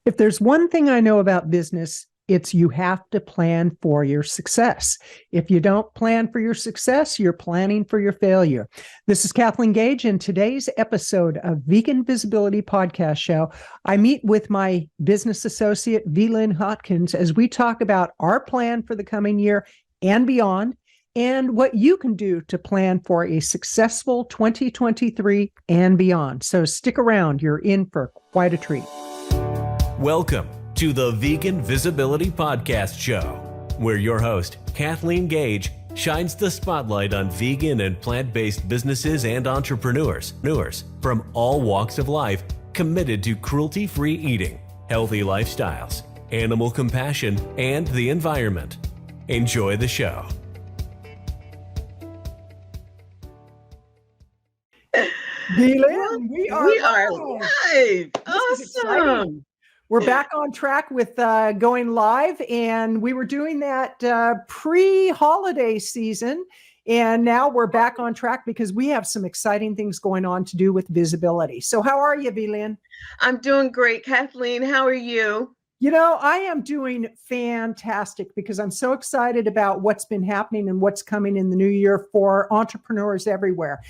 If there's one thing I know about business, it's you have to plan for your success. If you don't plan for your success, you're planning for your failure. This is Kathleen Gage. In today's episode of Vegan Visibility Podcast Show, I meet with my business associate, VLynn Hawkins, as we talk about our plan for the coming year and beyond, and what you can do to plan for a successful 2023 and beyond. So stick around. You're in for quite a treat. Welcome to the Vegan Visibility Podcast Show, where your host, Kathleen Gage, shines the spotlight on vegan and plant-based businesses and entrepreneurs from all walks of life committed to cruelty-free eating, healthy lifestyles, animal compassion, and the environment. Enjoy the show. VLynn, we are live. Awesome. We're back on track with going live, and we were doing that pre-holiday season, and now we're back on track because we have some exciting things going on to do with visibility. So how are you, VLynn? I'm doing great, Kathleen. How are you? You know, I am doing fantastic because I'm so excited about what's been happening and what's coming in the new year for entrepreneurs everywhere.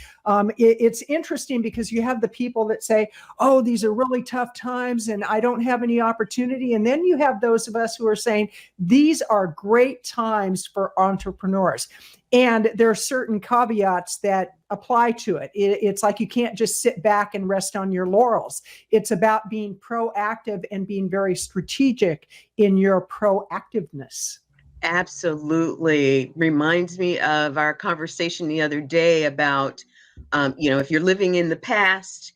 It's interesting because you have the people that say, oh, these are really tough times and I don't have any opportunity. And then you have those of us who are saying, these are great times for entrepreneurs. And there are certain caveats that apply to it. It's like you can't just sit back and rest on your laurels. It's about being proactive and being very strategic in your proactiveness. Absolutely. Reminds me of our conversation the other day about, if you're living in the past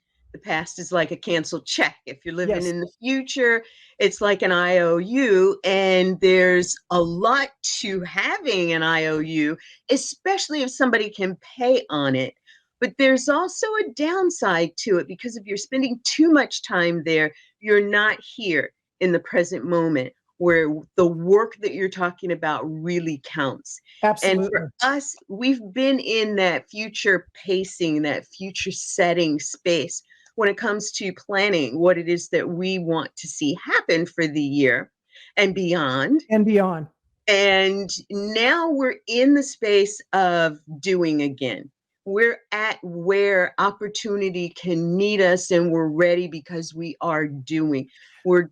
is like a canceled check. If you're living in the future, it's like an IOU, and there's a lot to having an IOU, especially if somebody can pay on it. But there's also a downside to it because if you're spending too much time there, you're not here in the present moment where the work that you're talking about really counts. Absolutely. And for us, we've been in that future pacing, that future setting space when it comes to planning what it is that we want to see happen for the year and beyond. And beyond. And now we're in the space of doing again. We're at where opportunity can meet us and we're ready because we are doing. We're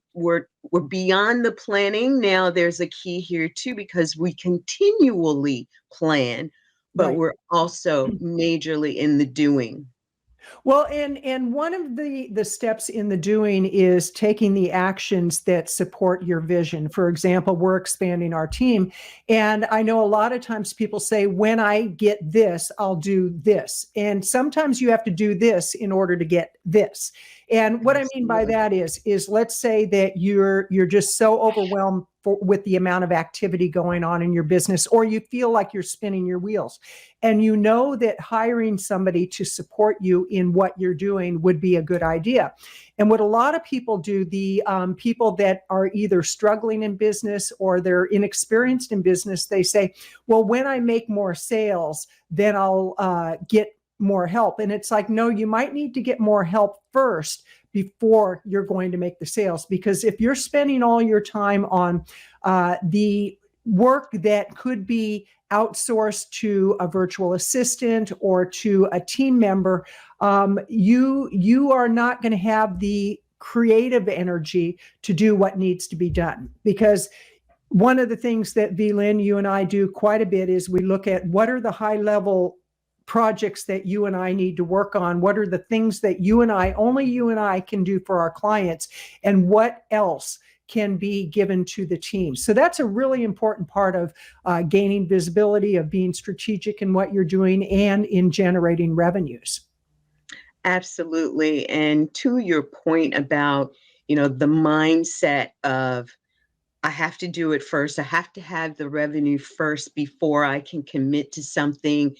beyond the planning. Now there's a key here too, because we continually plan, but we're also majorly in the doing. Well, and one of the steps in the doing is taking the actions that support your vision. For example, we're expanding our team. And I know a lot of times people say, when I get this, I'll do this. And sometimes you have to do this in order to get this. And what I mean by that is let's say that you're just so overwhelmed with the amount of activity going on in your business, or you feel like you're spinning your wheels, and you know that hiring somebody to support you in what you're doing would be a good idea. And what a lot of people do, the people that are either struggling in business or they're inexperienced in business, they say, well, when I make more sales, then I'll get more help. And it's like, no, you might need to get more help first before you're going to make the sales. Because if you're spending all your time on the work that could be outsourced to a virtual assistant or to a team member, you are not going to have the creative energy to do what needs to be done. Because one of the things that VLynn, you and I do quite a bit is we look at what are the high level projects that you and I need to work on. What are the things that only you and I can do for our clients, and what else can be given to the team? So that's a really important part of gaining visibility, of being strategic in what you're doing and in generating revenues. Absolutely. And to your point about, the mindset of, I have to do it first. I have to have the revenue first before I can commit to something.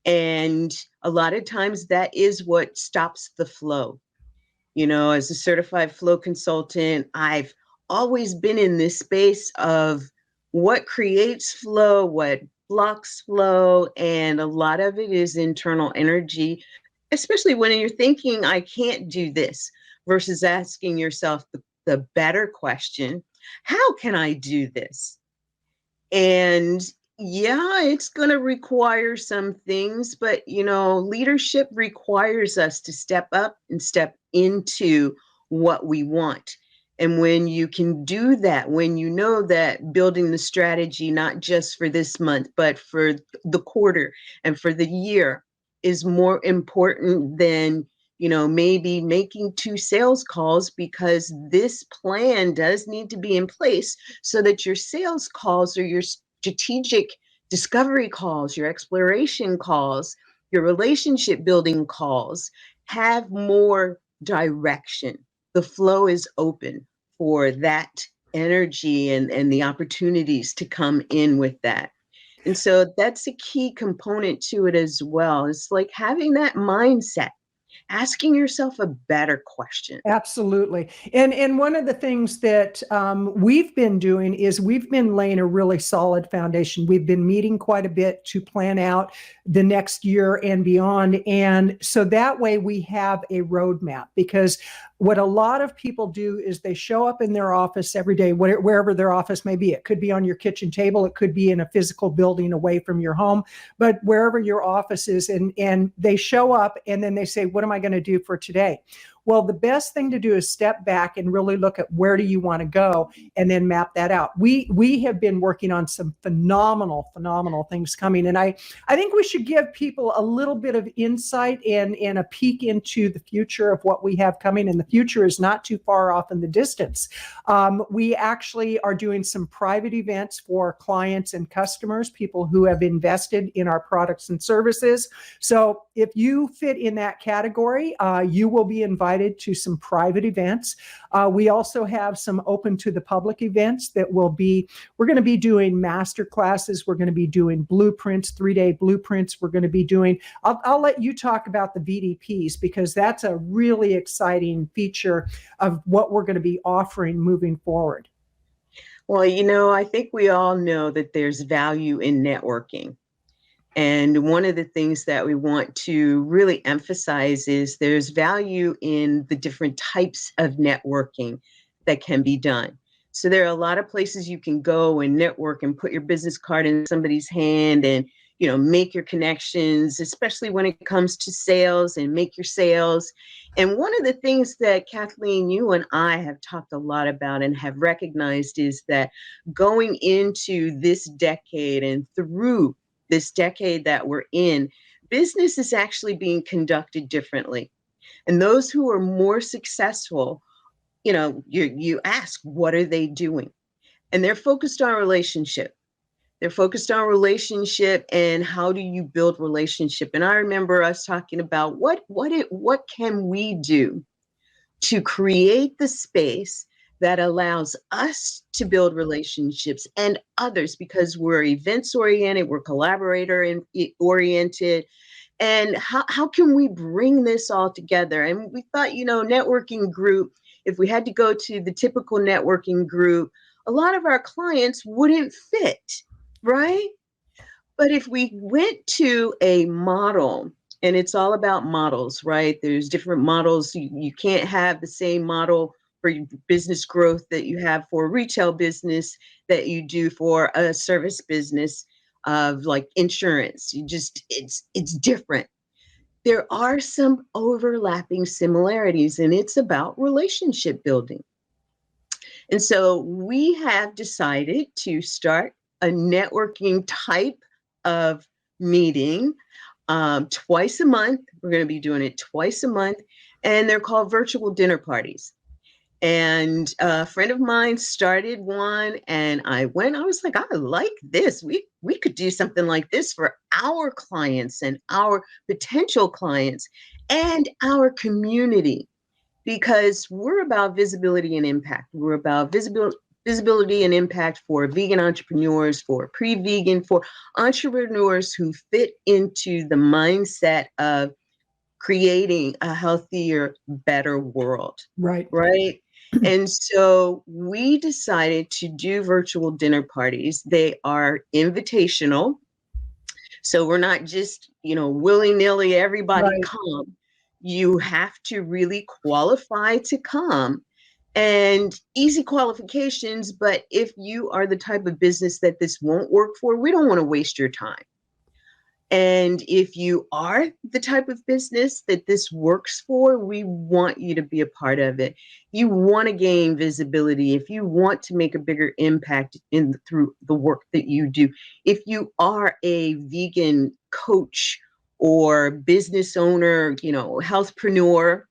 And a lot of times that is what stops the flow. As a certified flow consultant, I've always been in this space of what creates flow, what blocks flow, and a lot of it is internal energy, especially when you're thinking, I can't do this, versus asking yourself the better question, how can I do this? And yeah, it's going to require some things, but leadership requires us to step up and step into what we want. And when you can do that, when you know that building the strategy, not just for this month, but for the quarter and for the year is more important than, maybe making 2 sales calls, because this plan does need to be in place so that your sales calls or your strategic discovery calls, your exploration calls, your relationship building calls have more direction. The flow is open for that energy and the opportunities to come in with that. And so that's a key component to it as well. It's like having that mindset, asking yourself a better question. Absolutely. And one of the things that we've been doing is we've been laying a really solid foundation. We've been meeting quite a bit to plan out the next year and beyond. And so that way we have a roadmap, because what a lot of people do is they show up in their office every day, wherever their office may be. It could be on your kitchen table. It could be in a physical building away from your home, but wherever your office is, and they show up and then they say, what am I going to do for today? Well, the best thing to do is step back and really look at where do you want to go and then map that out. We have been working on some phenomenal things coming. And I think we should give people a little bit of insight and a peek into the future of what we have coming. And the future is not too far off in the distance. We actually are doing some private events for clients and customers, people who have invested in our products and services. So if you fit in that category, you will be invited to some private events. We also have some open to the public events that we're going to be doing master classes. We're going to be doing blueprints, 3-day blueprints. We're going to be doing, I'll let you talk about the VDPs, because that's a really exciting feature of what we're going to be offering moving forward. Well, I think we all know that there's value in networking. And one of the things that we want to really emphasize is there's value in the different types of networking that can be done. So there are a lot of places you can go and network and put your business card in somebody's hand and, make your connections, especially when it comes to sales, and make your sales. And one of the things that Kathleen, you and I have talked a lot about and have recognized is that going into this decade and through this decade that we're in, business is actually being conducted differently. And those who are more successful, you ask, what are they doing? And they're focused on relationship. They're focused on relationship and how do you build relationship. And I remember us talking about what can we do to create the space that allows us to build relationships and others, because we're events oriented, we're collaborator oriented. And how can we bring this all together? And we thought, networking group, if we had to go to the typical networking group, a lot of our clients wouldn't fit, right? But if we went to a model, and it's all about models, right? There's different models. You can't have the same model for business growth that you have for a retail business that you do for a service business of like insurance. It's different. There are some overlapping similarities, and it's about relationship building. And so we have decided to start a networking type of meeting twice a month. We're going to be doing it twice a month, and they're called virtual dinner parties. And a friend of mine started one, and I was like, I like this. We could do something like this for our clients and our potential clients and our community, because we're about visibility and impact. We're about visibility and impact for vegan entrepreneurs, for pre-vegan, for entrepreneurs who fit into the mindset of creating a healthier, better world. Right. And so we decided to do virtual dinner parties. They are invitational. So we're not just, willy-nilly, everybody come. You have to really qualify to come. and easy qualifications. But if you are the type of business that this won't work for, we don't want to waste your time. And if you are the type of business that this works for, we want you to be a part of it. You want to gain visibility. If you want to make a bigger impact through the work that you do, if you are a vegan coach or business owner, healthpreneur,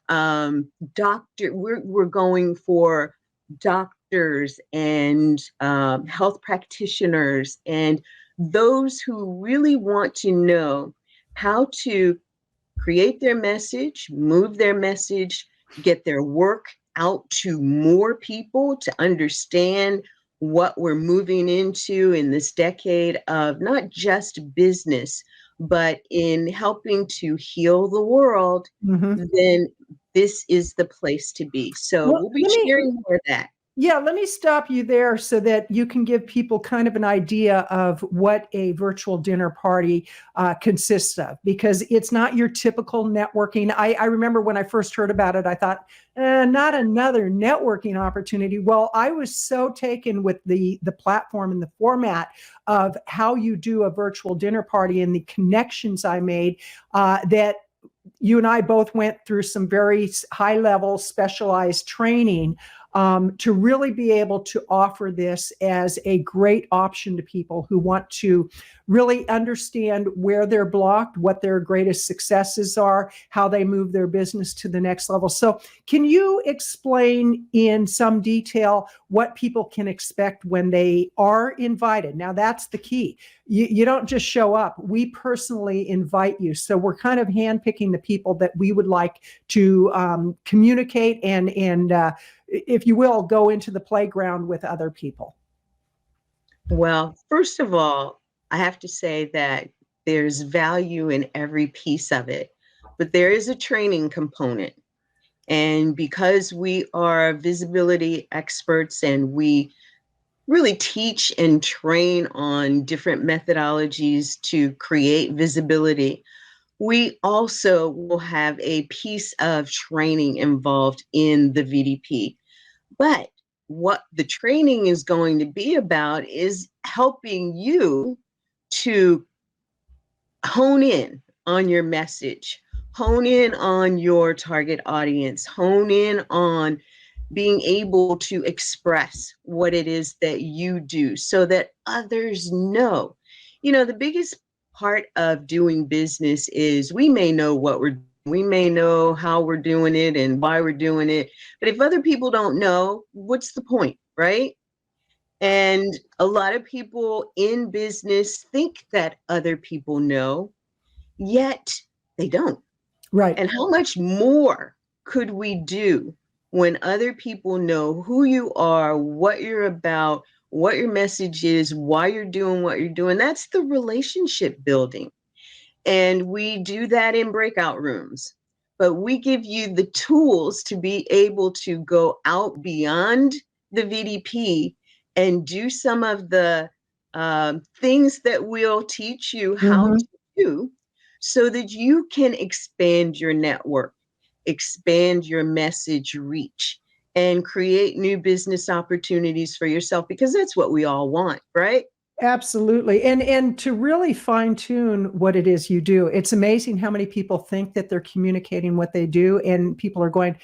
doctor, we're going for doctors and health practitioners and those who really want to know how to create their message, move their message, get their work out to more people to understand what we're moving into in this decade of not just business, but in helping to heal the world, then this is the place to be. So we'll be sharing more of that. Yeah, let me stop you there so that you can give people kind of an idea of what a virtual dinner party consists of, because it's not your typical networking. I remember when I first heard about it, I thought, not another networking opportunity. Well, I was so taken with the platform and the format of how you do a virtual dinner party and the connections I made that you and I both went through some very high level specialized training to really be able to offer this as a great option to people who want to really understand where they're blocked, what their greatest successes are, how they move their business to the next level. So can you explain in some detail what people can expect when they are invited? Now, that's the key. You don't just show up. We personally invite you. So we're kind of handpicking the people that we would like to communicate and if you will, go into the playground with other people. Well, first of all, I have to say that there's value in every piece of it, but there is a training component. And because we are visibility experts and we really teach and train on different methodologies to create visibility, we also will have a piece of training involved in the VDP. But what the training is going to be about is helping you to hone in on your message, hone in on your target audience, hone in on being able to express what it is that you do so that others know. The biggest part of doing business is we may know we may know how we're doing it and why we're doing it, but if other people don't know, what's the point, right? And a lot of people in business think that other people know, yet they don't. Right. And how much more could we do when other people know who you are, what you're about, what your message is, why you're doing what you're doing? That's the relationship building. And we do that in breakout rooms. But we give you the tools to be able to go out beyond the VDP and do some of the things that we'll teach you how to do so that you can expand your network, expand your message reach, and create new business opportunities for yourself, because that's what we all want, right? Absolutely. And to really fine tune what it is you do. It's amazing how many people think that they're communicating what they do, and people are going,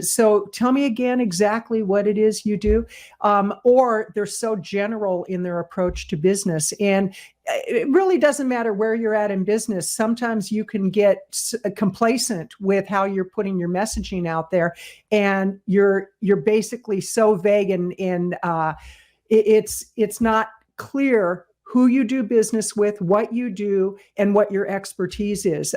so tell me again exactly what it is you do. Or they're so general in their approach to business. And it really doesn't matter where you're at in business. Sometimes you can get complacent with how you're putting your messaging out there, and you're basically so vague and it's not clear who you do business with, what you do, and what your expertise is.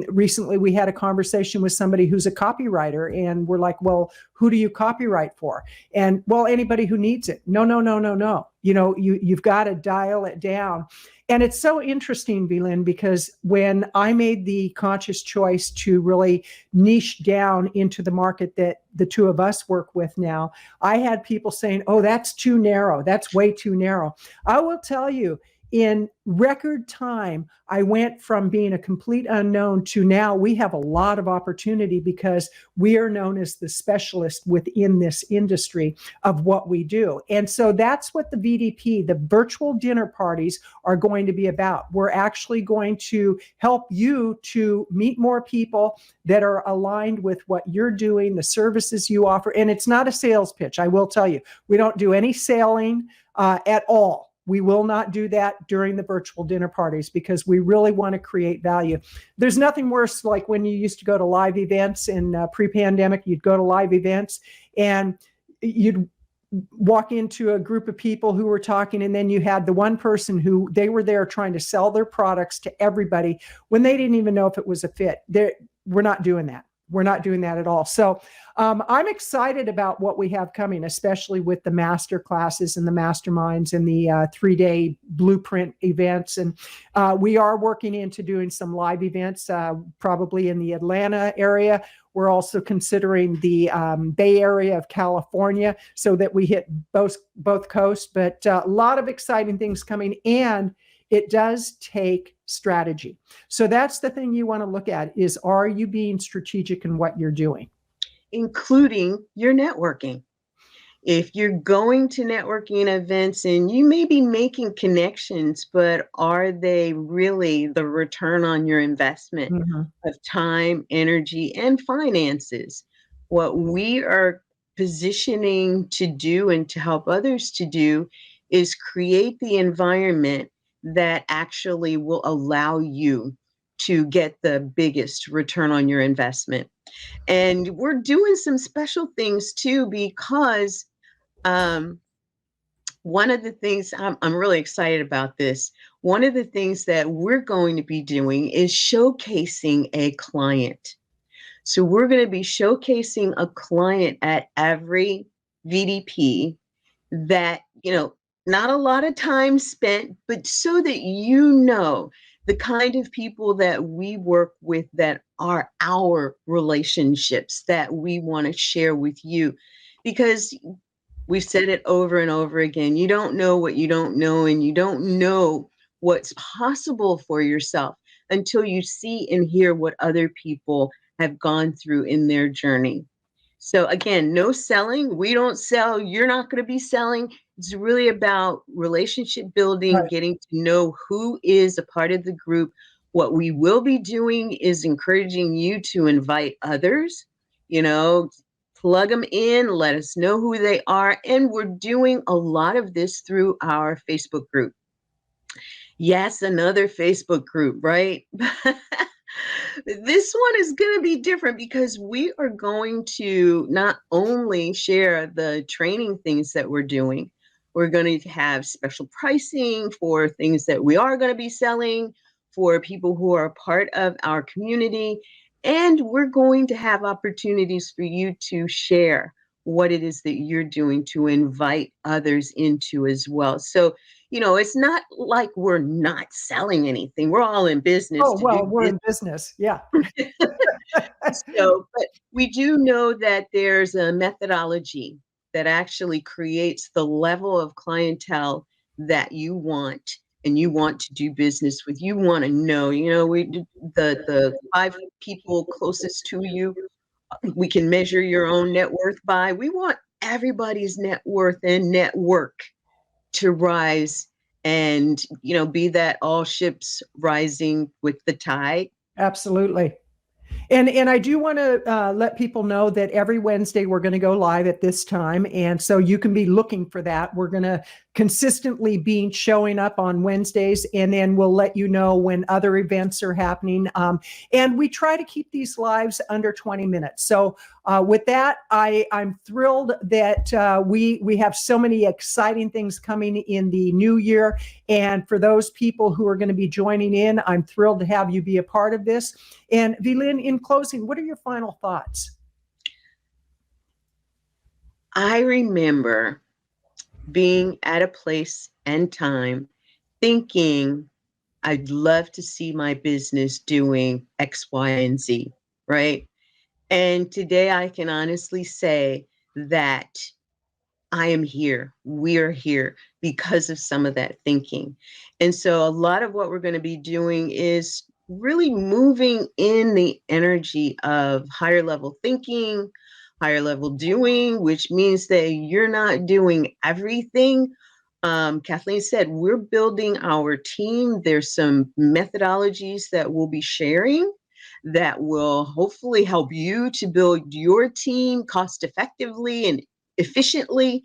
Recently, we had a conversation with somebody who's a copywriter, and we're like, well, who do you copyright for? And well, anybody who needs it. No. You've got to dial it down. And it's so interesting, VLynn, because when I made the conscious choice to really niche down into the market that the two of us work with now, I had people saying, oh, that's too narrow. That's way too narrow. I will tell you, in record time, I went from being a complete unknown to now we have a lot of opportunity because we are known as the specialist within this industry of what we do. And so that's what the VDP, the virtual dinner parties, are going to be about. We're actually going to help you to meet more people that are aligned with what you're doing, the services you offer. And it's not a sales pitch. I will tell you, we don't do any selling at all. We will not do that during the virtual dinner parties because we really want to create value. There's nothing worse like when you used to go to live events in pre-pandemic, you'd go to live events and you'd walk into a group of people who were talking, and then you had the one person who they were there trying to sell their products to everybody when they didn't even know if it was a fit. We're not doing that. We're not doing that at all. So I'm excited about what we have coming, especially with the master classes and the masterminds and the 3-day blueprint events. And we are working into doing some live events, probably in the Atlanta area. We're also considering the Bay Area of California so that we hit both coasts. But a lot of exciting things coming, and it does take strategy. So that's the thing you want to look at is, are you being strategic in what you're doing? Including your networking. If you're going to networking events and you may be making connections, but are they really the return on your investment of time, energy, and finances? What we are positioning to do and to help others to do is create the environment that actually will allow you to get the biggest return on your investment. And we're doing some special things too, because one of the things I'm really excited about this. One of the things that we're going to be doing is showcasing a client. So we're going to be showcasing a client at every VDP that, not a lot of time spent, but so that you know the kind of people that we work with that are our relationships that we want to share with you. Because we've said it over and over again, you don't know what you don't know, and you don't know what's possible for yourself until you see and hear what other people have gone through in their journey. So again, no selling. We don't sell. You're not going to be selling. It's really about relationship building, Right. getting to know who is a part of the group. What we will be doing is encouraging you to invite others, plug them in, let us know who they are. And we're doing a lot of this through our Facebook group. Yes, another Facebook group, right? This one is going to be different because we are going to not only share the training things that we're doing, we're going to have special pricing for things that we are going to be selling for people who are a part of our community. And we're going to have opportunities for you to share what it is that you're doing to invite others into as well. So, it's not like we're not selling anything. We're all in business. Oh, well, we're in business. Yeah. But we do know that there's a methodology that actually creates the level of clientele that you want and you want to do business with. You want to know, the 5 people closest to you, we can measure your own net worth by. We want everybody's net worth and network to rise and, be that all ships rising with the tide. Absolutely. And I do want to let people know that every Wednesday we're going to go live at this time. And so you can be looking for that. We're going to consistently be showing up on Wednesdays, and then we'll let you know when other events are happening. And we try to keep these lives under 20 minutes. So with that, I'm thrilled that we have so many exciting things coming in the new year. And for those people who are going to be joining in, I'm thrilled to have you be a part of this. And VLynn, in closing, what are your final thoughts? I remember being at a place and time thinking I'd love to see my business doing X, Y, and Z, right? And today I can honestly say that I am here. We're here because of some of that thinking. And so a lot of what we're going to be doing is really moving in the energy of higher level thinking, higher level doing, which means that you're not doing everything. Kathleen said, we're building our team. There's some methodologies that we'll be sharing that will hopefully help you to build your team cost effectively and efficiently,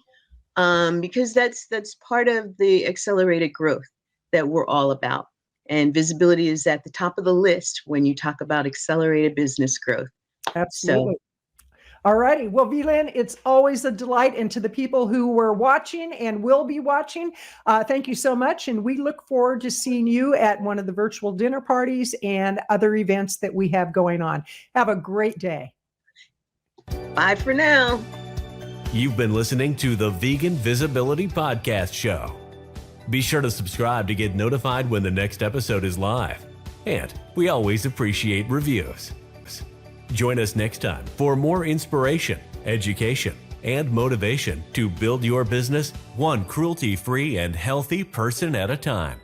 because that's part of the accelerated growth that we're all about. And visibility is at the top of the list when you talk about accelerated business growth. Absolutely. All righty. Well, VLynn, it's always a delight. And to the people who were watching and will be watching, thank you so much. And we look forward to seeing you at one of the virtual dinner parties and other events that we have going on. Have a great day. Bye for now. You've been listening to the Vegan Visibility Podcast Show. Be sure to subscribe to get notified when the next episode is live. And we always appreciate reviews. Join us next time for more inspiration, education, and motivation to build your business one cruelty-free and healthy person at a time.